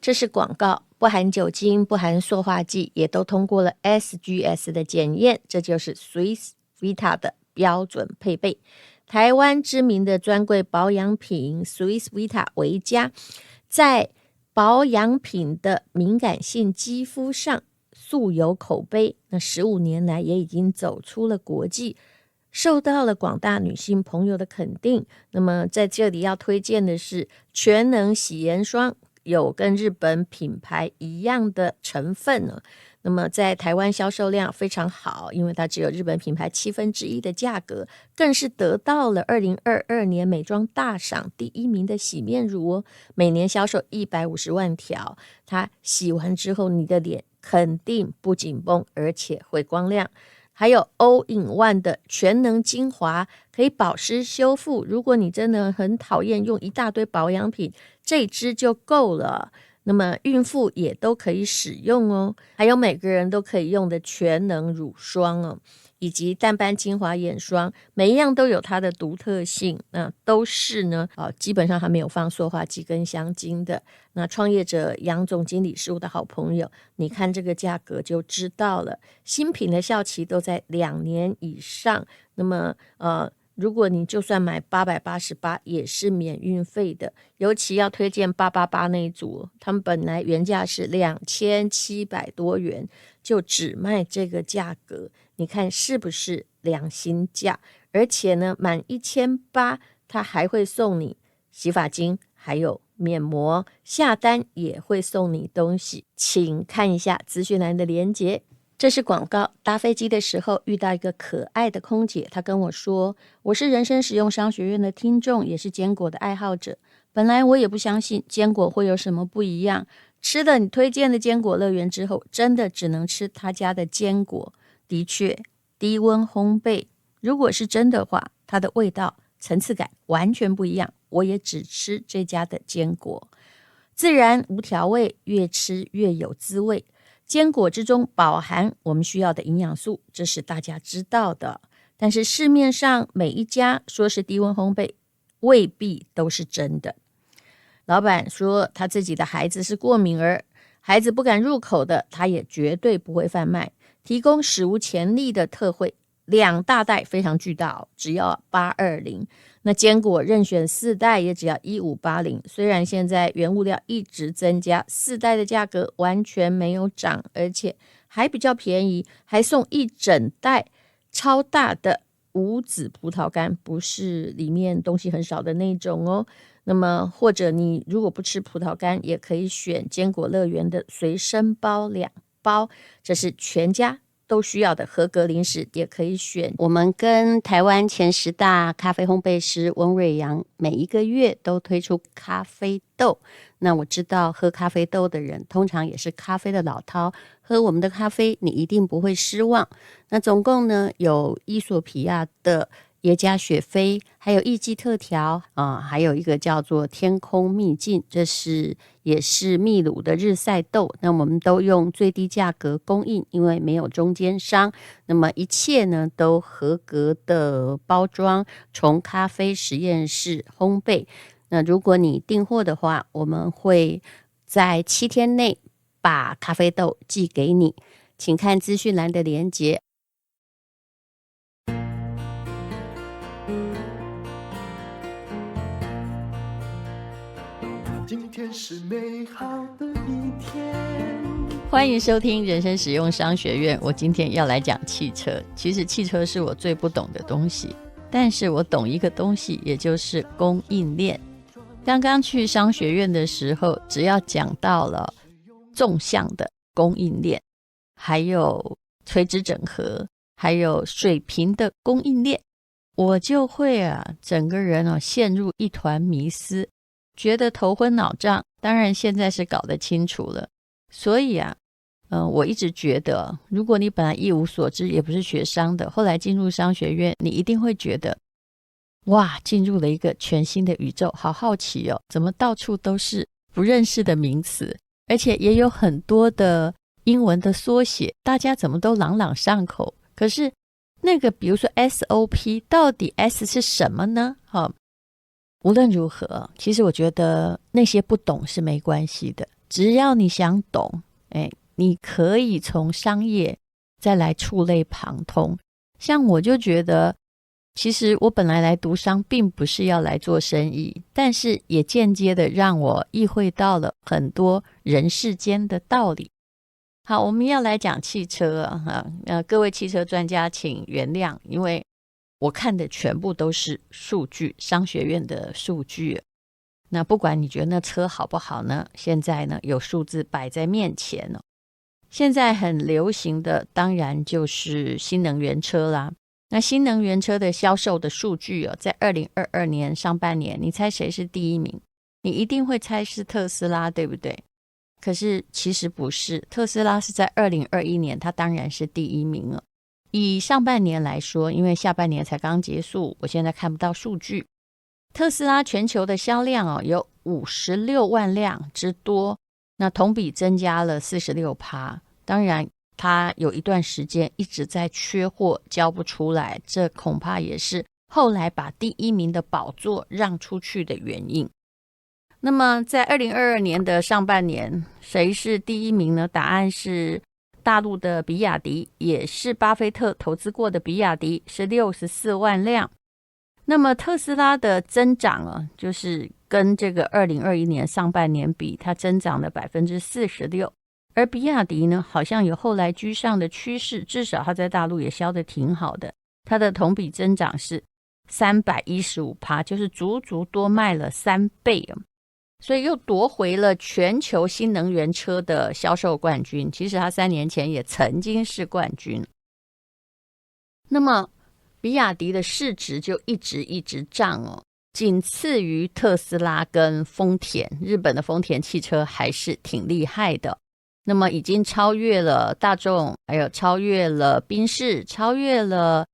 这是广告，不含酒精，不含塑化剂，也都通过了 SGS 的检验，这就是 Swiss Vita 的标准配备。台湾知名的专柜保养品 Swiss Vita 维嘉，在保养品的敏感性肌肤上素有口碑，那15年来也已经走出了国际，受到了广大女性朋友的肯定。那么在这里要推荐的是全能洗颜霜，有跟日本品牌一样的成分呢。那么在台湾销售量非常好，因为它只有日本品牌1/7的价格，更是得到了2022年美妆大赏第1名的洗面乳哦，每年销售150万条。它洗完之后，你的脸肯定不紧绷，而且会光亮。还有 All-in-One 的全能精华，可以保湿修复。如果你真的很讨厌用一大堆保养品，这支就够了。那么孕妇也都可以使用哦。还有每个人都可以用的全能乳霜哦，以及淡斑精华眼霜，每一样都有它的独特性。那都是呢，基本上还没有放塑化剂跟香精的。那创业者杨总经理是我的好朋友，你看这个价格就知道了。新品的效期都在2年以上。那么如果你就算买888也是免运费的，尤其要推荐888那一组，他们本来原价是2700多元，就只卖这个价格，你看是不是良心价？而且呢，满1800他还会送你洗发精，还有面膜，下单也会送你东西，请看一下资讯栏的连结。这是广告。搭飞机的时候遇到一个可爱的空姐，她跟我说，我是人生实用商学院的听众，也是坚果的爱好者。本来我也不相信坚果会有什么不一样，吃了你推荐的坚果乐园之后，真的只能吃他家的坚果。的确，低温烘焙，如果是真的话，它的味道层次感完全不一样。我也只吃这家的坚果，自然无调味，越吃越有滋味。坚果之中饱含我们需要的营养素，这是大家知道的。但是市面上每一家说是低温烘焙，未必都是真的。老板说他自己的孩子是过敏儿，孩子不敢入口的，他也绝对不会贩卖。提供史无前例的特惠，2大袋非常巨大只要820。那坚果任选4袋也只要1580。虽然现在原物料一直增加，4袋的价格完全没有涨，而且还比较便宜，还送一整袋超大的无籽葡萄干，不是里面东西很少的那种哦。那么或者你如果不吃葡萄干，也可以选坚果乐园的随身包2包，这是全家都需要的合格零食，也可以选。我们跟台湾前10大咖啡烘焙师翁瑞阳每一个月都推出咖啡豆。那我知道喝咖啡豆的人通常也是咖啡的老饕，喝我们的咖啡你一定不会失望。那总共呢有伊索比亚的耶加雪菲，还有艺伎特调还有一个叫做天空秘境，这是也是秘鲁的日晒豆。那我们都用最低价格供应，因为没有中间商。那么一切呢都合格的包装，从咖啡实验室烘焙。那如果你订货的话，我们会在7天内把咖啡豆寄给你，请看资讯栏的连结。今天是美好的一天，欢迎收听人生实用商学院。我今天要来讲汽车。其实汽车是我最不懂的东西，但是我懂一个东西，也就是供应链。刚刚去商学院的时候，只要讲到了纵向的供应链，还有垂直整合，还有水平的供应链，我就会整个人陷入一团迷思，觉得头昏脑胀。当然现在是搞得清楚了。所以我一直觉得，如果你本来一无所知，也不是学商的，后来进入商学院，你一定会觉得哇，进入了一个全新的宇宙，好好奇哦，怎么到处都是不认识的名词，而且也有很多的英文的缩写，大家怎么都朗朗上口。可是那个比如说 SOP 到底 S 是什么呢？无论如何，其实我觉得那些不懂是没关系的，只要你想懂，你可以从商业再来触类旁通。像我就觉得，其实我本来读商并不是要来做生意，但是也间接的让我意会到了很多人世间的道理。好，我们要来讲汽车各位汽车专家请原谅，因为我看的全部都是数据，商学院的数据。那不管你觉得那车好不好呢，现在呢有数字摆在面前了。现在很流行的当然就是新能源车啦。那新能源车的销售的数据在2022年上半年，你猜谁是第一名？你一定会猜是特斯拉，对不对？可是其实不是，特斯拉是在2021年，它当然是第一名了。以上半年来说，因为下半年才刚结束，我现在看不到数据。特斯拉全球的销量有56万辆之多，那同比增加了 46%。 当然它有一段时间一直在缺货，交不出来，这恐怕也是后来把第一名的宝座让出去的原因。那么在2022年的上半年，谁是第一名呢？答案是大陆的比亚迪，也是巴菲特投资过的比亚迪，是64万辆。那么特斯拉的增长就是跟这个2021年上半年比，它增长了 46%。 而比亚迪呢，好像有后来居上的趋势，至少它在大陆也销得挺好的，它的同比增长是 315%， 就是足足多卖了3倍，所以又夺回了全球新能源车的销售冠军。其实它3年前也曾经是冠军。那么比亚迪的市值就一直涨仅次于特斯拉跟丰田，日本的丰田汽车还是挺厉害的。那么已经超越了大众，还有超越了宾士，超越了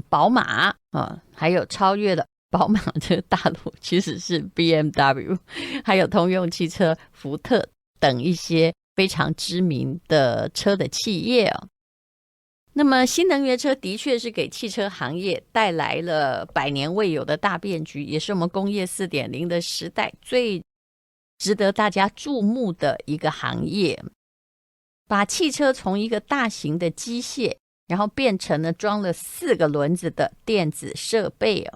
宝马还有超越了宝马这个大陆其实是 BMW， 还有通用汽车、福特等一些非常知名的车的企业那么新能源车的确是给汽车行业带来了100年未有的大变局，也是我们工业 4.0 的时代最值得大家注目的一个行业，把汽车从一个大型的机械，然后变成了装了4个轮子的电子设备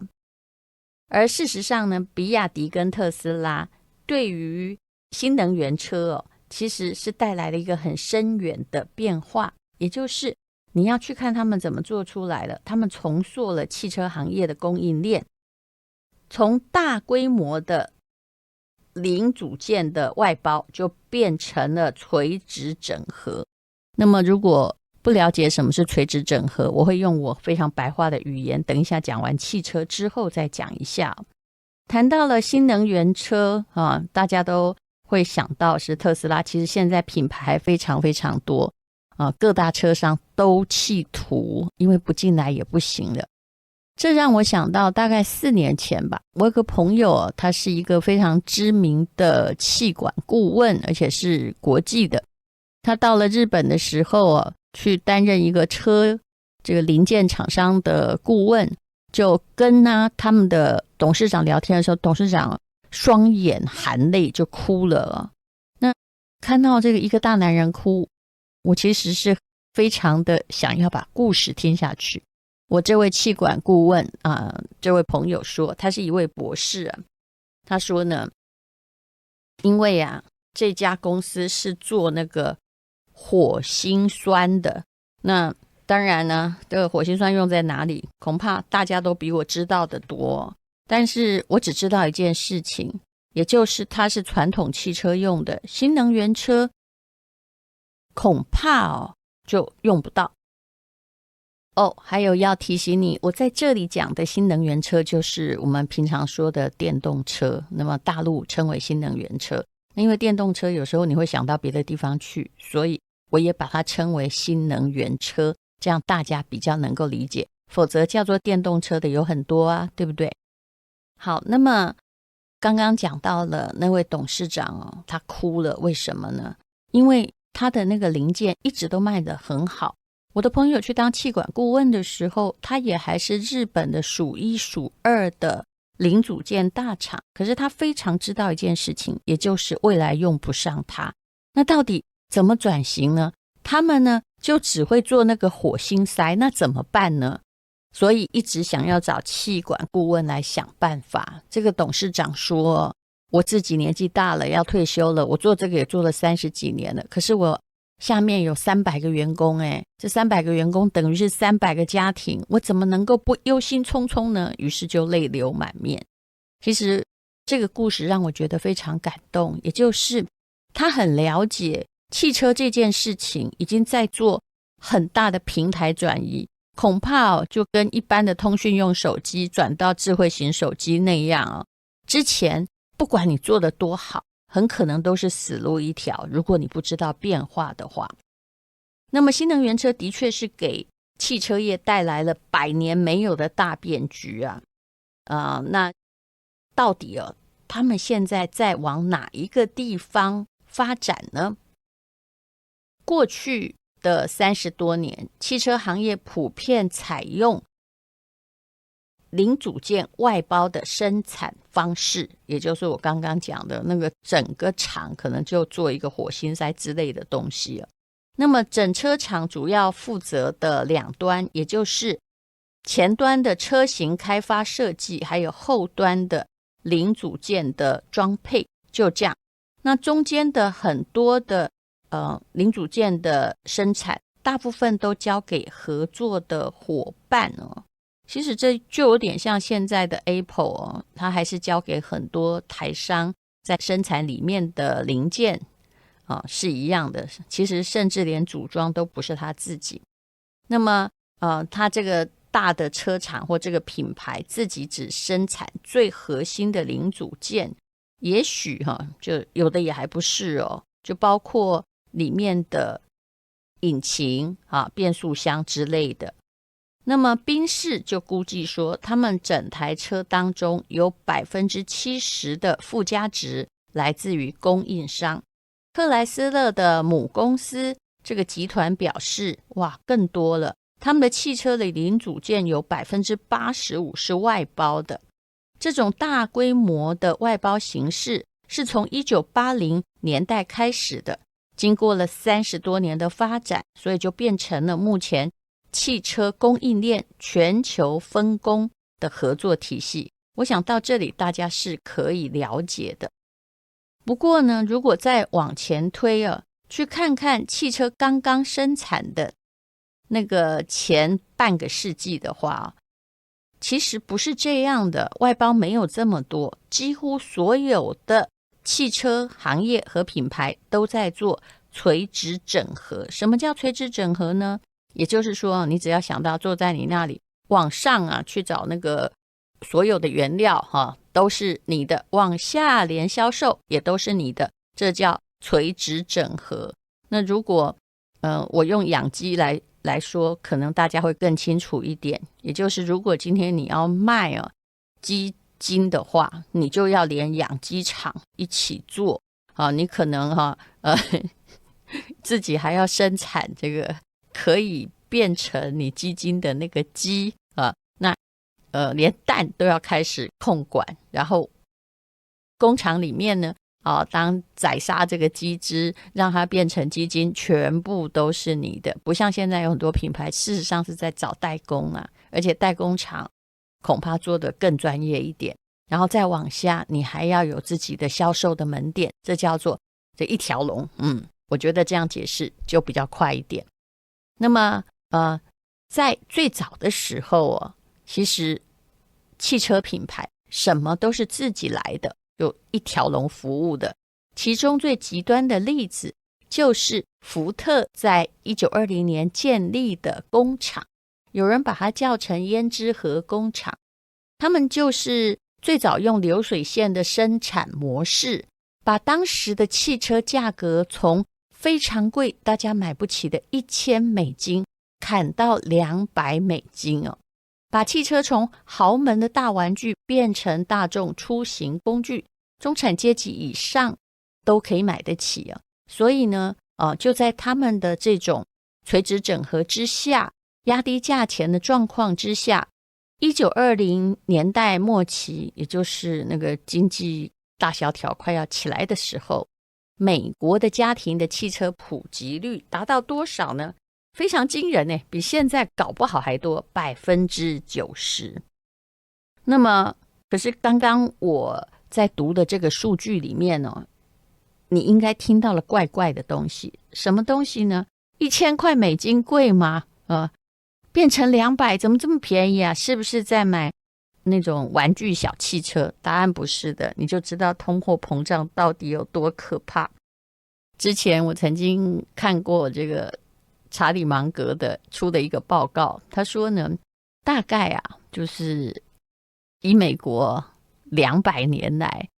而事实上呢，比亚迪跟特斯拉对于新能源车其实是带来了一个很深远的变化，也就是你要去看他们怎么做出来了。他们重塑了汽车行业的供应链，从大规模的零组件的外包就变成了垂直整合。那么如果不了解什么是垂直整合，我会用我非常白话的语言，等一下讲完汽车之后再讲一下。谈到了新能源车大家都会想到是特斯拉，其实现在品牌非常非常多各大车商都企图，因为不进来也不行了。这让我想到大概4年前吧，我有个朋友他是一个非常知名的气管顾问，而且是国际的。他到了日本的时候去担任一个车这个零件厂商的顾问，就跟他们的董事长聊天的时候，董事长双眼含泪就哭了那看到这个一个大男人哭，我其实是非常的想要把故事听下去。我这位气管顾问这位朋友说，他是一位博士他说呢，因为这家公司是做那个火星酸的，那当然呢，这个火星酸用在哪里，恐怕大家都比我知道的多，但是我只知道一件事情，也就是它是传统汽车用的，新能源车恐怕就用不到还有要提醒你，我在这里讲的新能源车就是我们平常说的电动车，那么大陆称为新能源车。因为电动车有时候你会想到别的地方去，所以我也把它称为新能源车，这样大家比较能够理解，否则叫做电动车的有很多对不对？好，那么刚刚讲到了那位董事长他哭了，为什么呢？因为他的那个零件一直都卖得很好。我的朋友去当气管顾问的时候，他也还是日本的数1数2的零组件大厂，可是他非常知道一件事情，也就是未来用不上它。那到底怎么转型呢？他们呢就只会做那个火星塞，那怎么办呢？所以一直想要找企管顾问来想办法。这个董事长说，我自己年纪大了，要退休了，我做这个也做了30几年了，可是我下面有300个员工，这300个员工等于是300个家庭，我怎么能够不忧心忡忡呢？于是就泪流满面。其实这个故事让我觉得非常感动，也就是他很了解汽车这件事情已经在做很大的平台转移，恐怕就跟一般的通讯用手机转到智慧型手机那样之前不管你做得多好，很可能都是死路一条，如果你不知道变化的话。那么新能源车的确是给汽车业带来了100年没有的大变局那到底他们现在在往哪一个地方发展呢？过去的30多年，汽车行业普遍采用零组件外包的生产方式，也就是我刚刚讲的那个整个厂可能就做一个火星塞之类的东西了。那么整车厂主要负责的两端，也就是前端的车型开发设计，还有后端的零组件的装配，就这样。那中间的很多的零组件的生产，大部分都交给合作的伙伴其实这就有点像现在的 Apple 它还是交给很多台商在生产里面的零件是一样的。其实甚至连组装都不是他自己。那么他这个大的车厂或这个品牌自己只生产最核心的零组件，也许就有的也还不是就包括里面的引擎变速箱之类的。那么宾士就估计说，他们整台车当中有 70% 的附加值来自于供应商。克莱斯勒的母公司这个集团表示，哇，更多了，他们的汽车的零组件有 85% 是外包的。这种大规模的外包形式是从1980年代开始的，经过了30多年的发展，所以就变成了目前汽车供应链全球分工的合作体系。我想到这里大家是可以了解的。不过呢，如果再往前推去看看汽车刚刚生产的那个前半个世纪的话其实不是这样的，外包没有这么多，几乎所有的汽车行业和品牌都在做垂直整合。什么叫垂直整合呢？也就是说，你只要想到坐在你那里往上去找那个所有的原料都是你的，往下连销售也都是你的，这叫垂直整合。那如果我用养鸡来说，可能大家会更清楚一点，也就是如果今天你要卖鸡精的话，你就要连养鸡场一起做你可能自己还要生产这个可以变成你鸡精的那个鸡那连蛋都要开始控管，然后工厂里面呢当宰杀这个鸡汁让它变成鸡精，全部都是你的。不像现在有很多品牌事实上是在找代工而且代工厂恐怕做得更专业一点，然后再往下你还要有自己的销售的门店，这叫做这一条龙。我觉得这样解释就比较快一点。那么在最早的时候其实汽车品牌什么都是自己来的，有一条龙服务的。其中最极端的例子就是福特在1920年建立的工厂，有人把它叫成胭脂盒工厂。他们就是最早用流水线的生产模式，把当时的汽车价格从非常贵大家买不起的$1000砍到$200把汽车从豪门的大玩具变成大众出行工具，中产阶级以上都可以买得起所以呢就在他们的这种垂直整合之下，压低价钱的状况之下， 1920年代末期，也就是那个经济大萧条快要起来的时候，美国的家庭的汽车普及率达到多少呢？非常惊人呢，比现在搞不好还多，90%。那么，可是刚刚我在读的这个数据里面呢，你应该听到了怪怪的东西。什么东西呢？$1000贵吗？变成200，怎么这么便宜啊？是不是在买那种玩具小汽车？答案不是的，你就知道通货膨胀到底有多可怕。之前我曾经看过这个查理芒格的出的一个报告，他说呢，大概就是以美国200年来，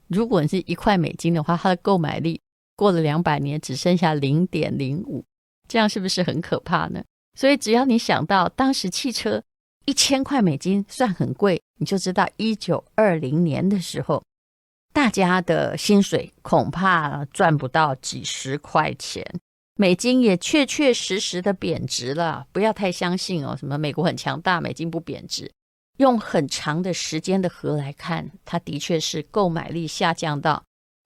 如果你是$1的话，它的购买力过了200年只剩下0.05，这样是不是很可怕呢？所以只要你想到当时汽车$1000算很贵，你就知道1920年的时候，大家的薪水恐怕赚不到几十块钱，美金也确确实实的贬值了。不要太相信什么美国很强大，美金不贬值。用很长的时间的河来看，它的确是购买力下降到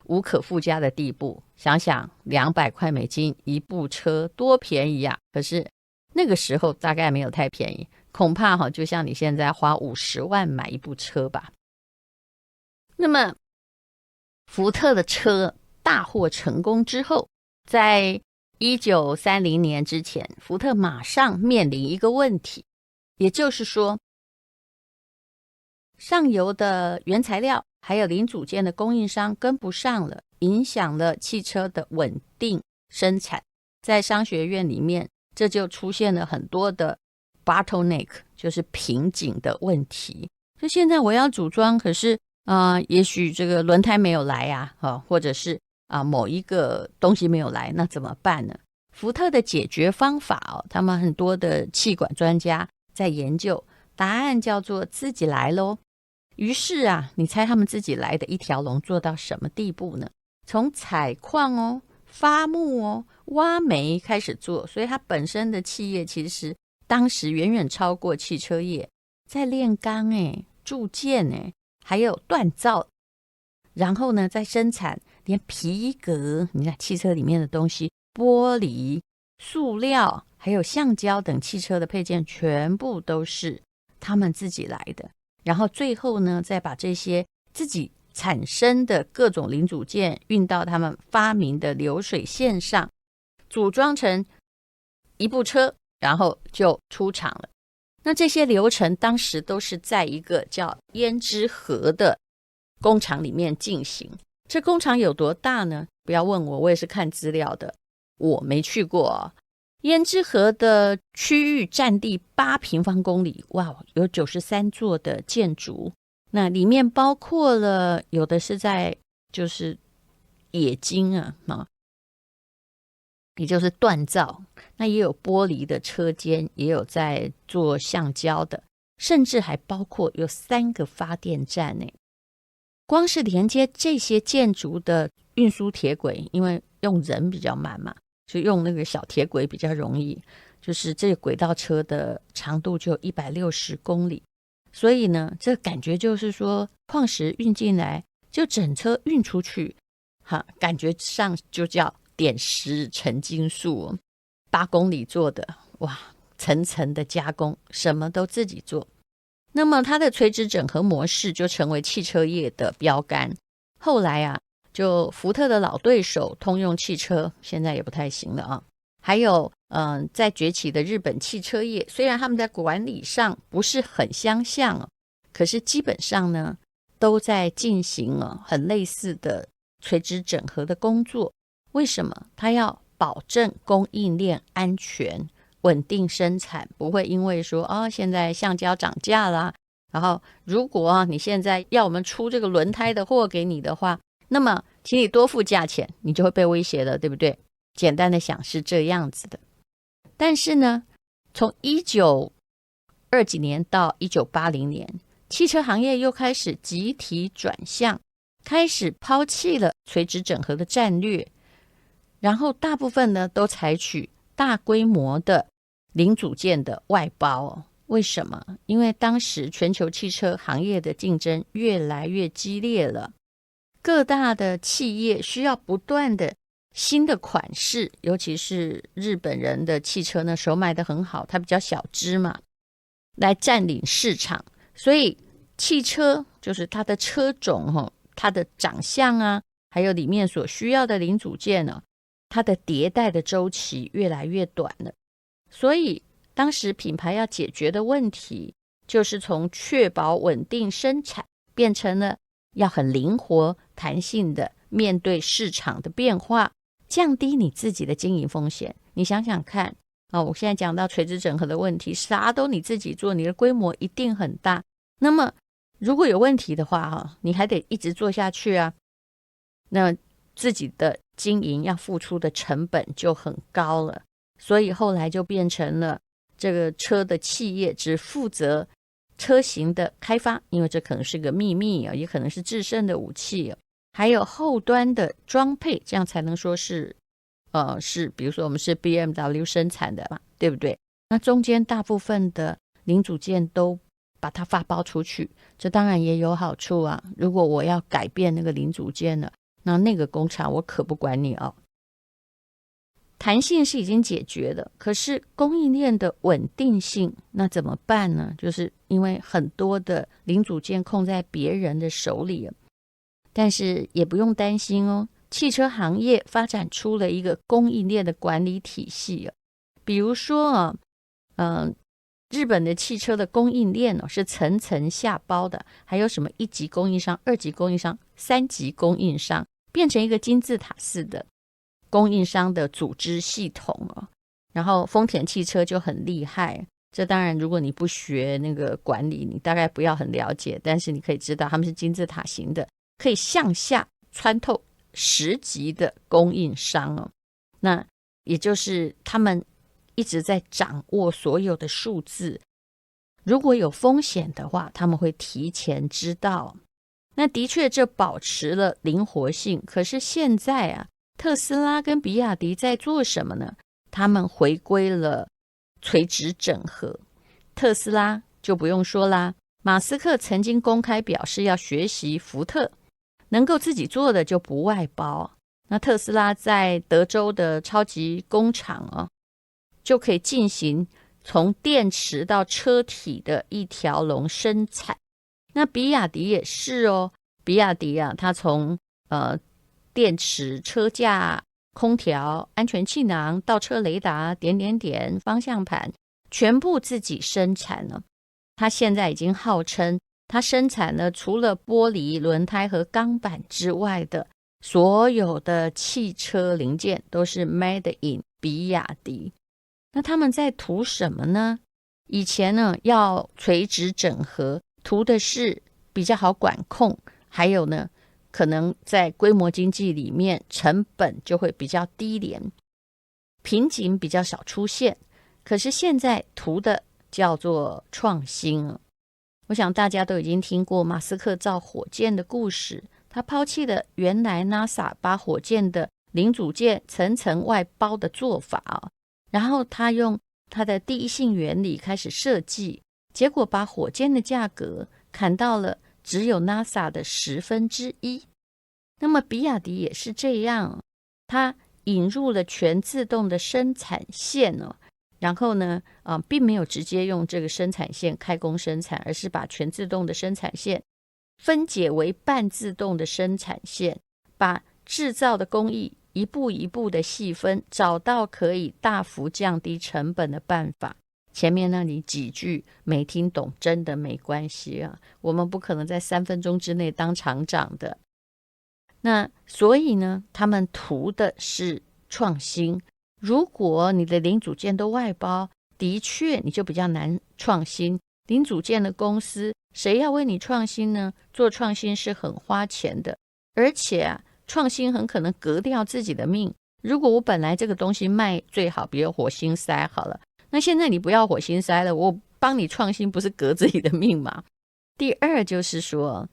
无可复加的地步。想想$200一部车多便宜啊！可是那个时候大概没有太便宜，恐怕就像你现在花50万买一部车吧。那么福特的车大获成功之后，在1930年之前，福特马上面临一个问题，也就是说，上游的原材料还有零组件的供应商跟不上了，影响了汽车的稳定生产。在商学院里面，这就出现了很多的 bottleneck， 就是瓶颈的问题。就现在我要组装，可是也许这个轮胎没有来或者是某一个东西没有来，那怎么办呢？福特的解决方法他们很多的气管专家在研究，答案叫做自己来咯。于是你猜他们自己来的一条龙做到什么地步呢？从采矿发木挖煤开始做，所以它本身的企业其实当时远远超过汽车业，在炼钢铸件还有锻造，然后呢再生产连皮革，你看汽车里面的东西，玻璃、塑料还有橡胶等汽车的配件全部都是他们自己来的。然后最后呢再把这些自己产生的各种零组件运到他们发明的流水线上，组装成一部车，然后就出厂了。那这些流程当时都是在一个叫胭脂河的工厂里面进行。这工厂有多大呢？不要问我，我也是看资料的，我没去过胭脂河的区域占地8平方公里，哇，有93座的建筑。那里面包括了有的是在就是冶金也就是锻造，那也有玻璃的车间，也有在做橡胶的，甚至还包括有3个发电站光是连接这些建筑的运输铁轨，因为用人比较慢嘛，就用那个小铁轨比较容易，就是这个轨道车的长度就160公里。所以呢，这感觉就是说矿石运进来就整车运出去，感觉上就叫点石成金术8公里做的，哇，层层的加工，什么都自己做。那么它的垂直整合模式就成为汽车业的标杆。后来就福特的老对手通用汽车现在也不太行了还有在崛起的日本汽车业，虽然他们在管理上不是很相像可是基本上呢都在进行很类似的垂直整合的工作。为什么？它要保证供应链安全，稳定生产，不会因为说现在橡胶涨价啦，然后如果你现在要我们出这个轮胎的货给你的话，那么请你多付价钱，你就会被威胁了，对不对？简单的想是这样子的。但是呢，从1920几年到1980年，汽车行业又开始集体转向，开始抛弃了垂直整合的战略，然后大部分呢都采取大规模的零组件的外包为什么？因为当时全球汽车行业的竞争越来越激烈了，各大的企业需要不断的新的款式，尤其是日本人的汽车呢，手买的很好，它比较小只嘛，来占领市场。所以汽车就是它的车种它的长相啊，还有里面所需要的零组件呢，它的迭代的周期越来越短了。所以当时品牌要解决的问题，就是从确保稳定生产，变成了要很灵活弹性的面对市场的变化，降低你自己的经营风险。你想想看我现在讲到垂直整合的问题，啥都你自己做，你的规模一定很大。那么如果有问题的话你还得一直做下去啊，那自己的经营要付出的成本就很高了。所以后来就变成了这个车的企业只负责车型的开发，因为这可能是个秘密也可能是制胜的武器还有后端的装配，这样才能说是比如说我们是 BMW 生产的嘛，对不对？那中间大部分的零组件都把它发包出去，这当然也有好处啊。如果我要改变那个零组件了，那个工厂我可不管你弹性是已经解决了，可是供应链的稳定性那怎么办呢？就是因为很多的零组件控在别人的手里但是也不用担心汽车行业发展出了一个供应链的管理体系比如说日本的汽车的供应链是层层下包的，还有什么一级供应商、二级供应商、三级供应商，变成一个金字塔式的供应商的组织系统然后丰田汽车就很厉害，这当然如果你不学那个管理，你大概不要很了解，但是你可以知道他们是金字塔型的，可以向下穿透10级的供应商那也就是他们一直在掌握所有的数字，如果有风险的话他们会提前知道。那的确这保持了灵活性，可是现在特斯拉跟比亚迪在做什么呢？他们回归了垂直整合。特斯拉就不用说啦，马斯克曾经公开表示要学习福特，能够自己做的就不外包。那特斯拉在德州的超级工厂就可以进行从电池到车体的一条龙生产。那比亚迪也是比亚迪它从电池、车架、空调、安全气囊、倒车雷达、方向盘，全部自己生产了。它现在已经号称它生产了除了玻璃、轮胎和钢板之外的所有的汽车零件都是 made in 比亚迪。那他们在图什么呢？以前呢要垂直整合，图的是比较好管控，还有呢可能在规模经济里面成本就会比较低廉，瓶颈比较少出现。可是现在图的叫做创新我想大家都已经听过马斯克造火箭的故事，他抛弃了原来 NASA 把火箭的零组件层层外包的做法然后他用他的第一性原理开始设计，结果把火箭的价格砍到了只有 NASA 的1/10。那么比亚迪也是这样，它引入了全自动的生产线然后呢并没有直接用这个生产线开工生产，而是把全自动的生产线分解为半自动的生产线，把制造的工艺一步一步的细分，找到可以大幅降低成本的办法。前面那里几句没听懂真的没关系我们不可能在3分钟之内当厂长的。那所以呢他们图的是创新。如果你的零组件都外包，的确你就比较难创新。零组件的公司谁要为你创新呢？做创新是很花钱的，而且创新很可能革掉自己的命。如果我本来这个东西卖最好，比如火星塞好了，那现在你不要火星塞了，我帮你创新不是革自己的命吗？第二就是说，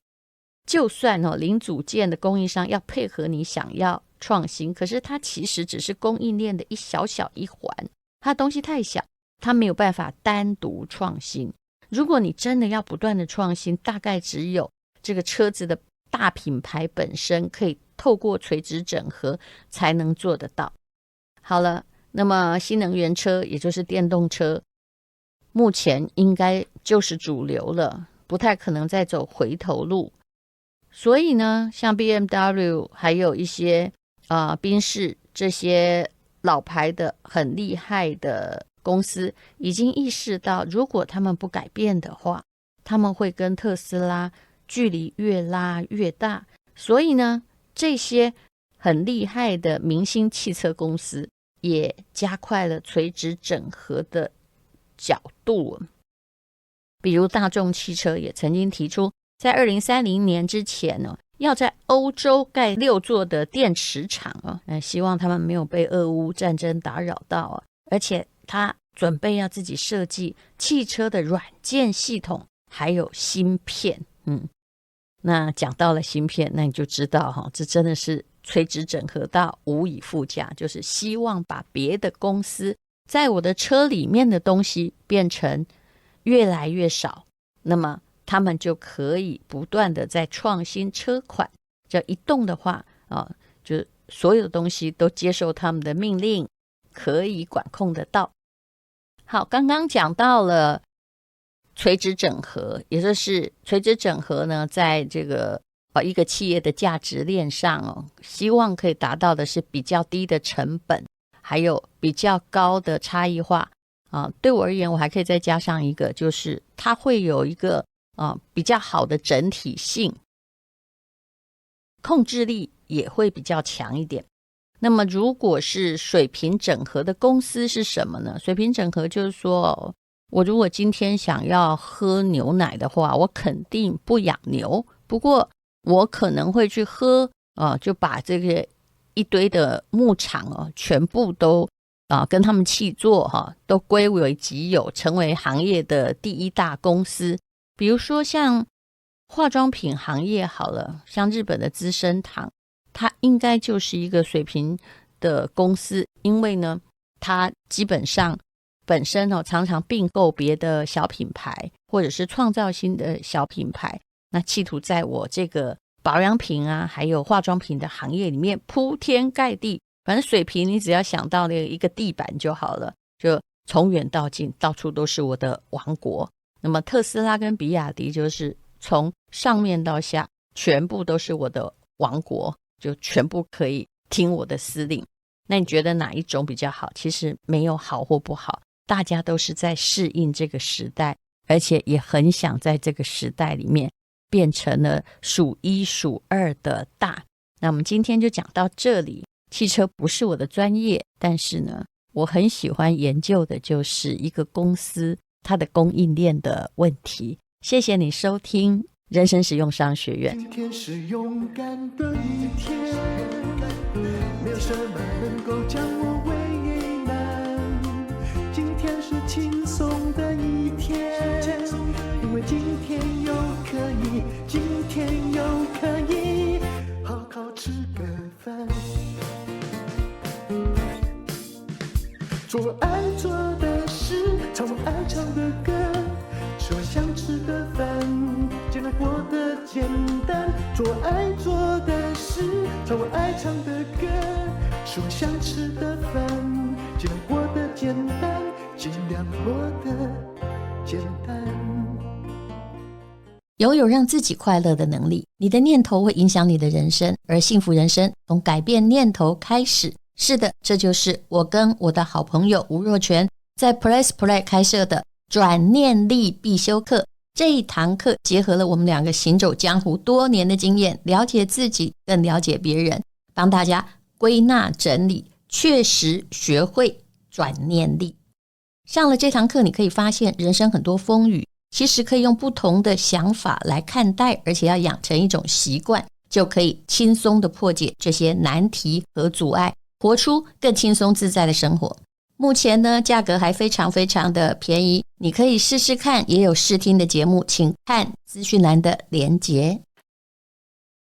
就算零组件的供应商要配合你想要创新，可是它其实只是供应链的一小一环，它的东西太小，它没有办法单独创新。如果你真的要不断的创新，大概只有这个车子的大品牌本身可以透过垂直整合才能做得到。好了，那么新能源车也就是电动车目前应该就是主流了，不太可能再走回头路。所以呢，像 BMW 还有一些宾士这些老牌的很厉害的公司已经意识到，如果他们不改变的话，他们会跟特斯拉距离越拉越大。所以呢，这些很厉害的明星汽车公司也加快了垂直整合的角度。比如大众汽车也曾经提出，在2030年之前呢，要在欧洲盖6座的电池厂希望他们没有被俄乌战争打扰到而且他准备要自己设计汽车的软件系统还有芯片。那讲到了芯片，那你就知道这真的是垂直整合到无以复加，就是希望把别的公司在我的车里面的东西变成越来越少，那么他们就可以不断的在创新车款。这一动的话就所有的东西都接受他们的命令，可以管控得到。好，刚刚讲到了垂直整合，也就是垂直整合呢，在这个一个企业的价值链上希望可以达到的是比较低的成本，还有比较高的差异化对我而言，我还可以再加上一个，就是它会有一个比较好的整体性，控制力也会比较强一点。那么如果是水平整合的公司是什么呢？水平整合就是说，我如果今天想要喝牛奶的话，我肯定不养牛，不过我可能会去喝就把这个一堆的牧场全部都跟他们契作都归为己有，成为行业的第一大公司。比如说像化妆品行业好了，像日本的资生堂，它应该就是一个水平的公司，因为呢它基本上本身常常并购别的小品牌，或者是创造新的小品牌，那企图在我这个保养品还有化妆品的行业里面铺天盖地，反正水平你只要想到那一个地板就好了，就从远到近到处都是我的王国。那么特斯拉跟比亚迪就是从上面到下全部都是我的王国，就全部可以听我的司令。那你觉得哪一种比较好？其实没有好或不好，大家都是在适应这个时代，而且也很想在这个时代里面变成了数一数二的大。那我们今天就讲到这里。汽车不是我的专业，但是呢，我很喜欢研究的就是一个公司它的供应链的问题。谢谢你收听人生实用商学院。今天是勇敢的一天，没有什么能够将我为难。今天是轻松的一天，因为今天又可以，今天又可以好好吃个饭，做我爱做的事，唱我爱唱的歌，吃我想吃的饭，尽量过得简单。做我爱做的事，唱我爱唱的歌，吃我想吃的饭，尽量过得简单，尽量过得简单。拥有让自己快乐的能力，你的念头会影响你的人生，而幸福人生从改变念头开始。是的，这就是我跟我的好朋友吴若权在 PressPlay 开设的转念力必修课。这一堂课结合了我们两个行走江湖多年的经验，了解自己，更了解别人，帮大家归纳整理，确实学会转念力。上了这堂课，你可以发现人生很多风雨，其实可以用不同的想法来看待，而且要养成一种习惯，就可以轻松的破解这些难题和阻碍，活出更轻松自在的生活。目前呢，价格还非常非常的便宜，你可以试试看，也有试听的节目，请看资讯栏的连结。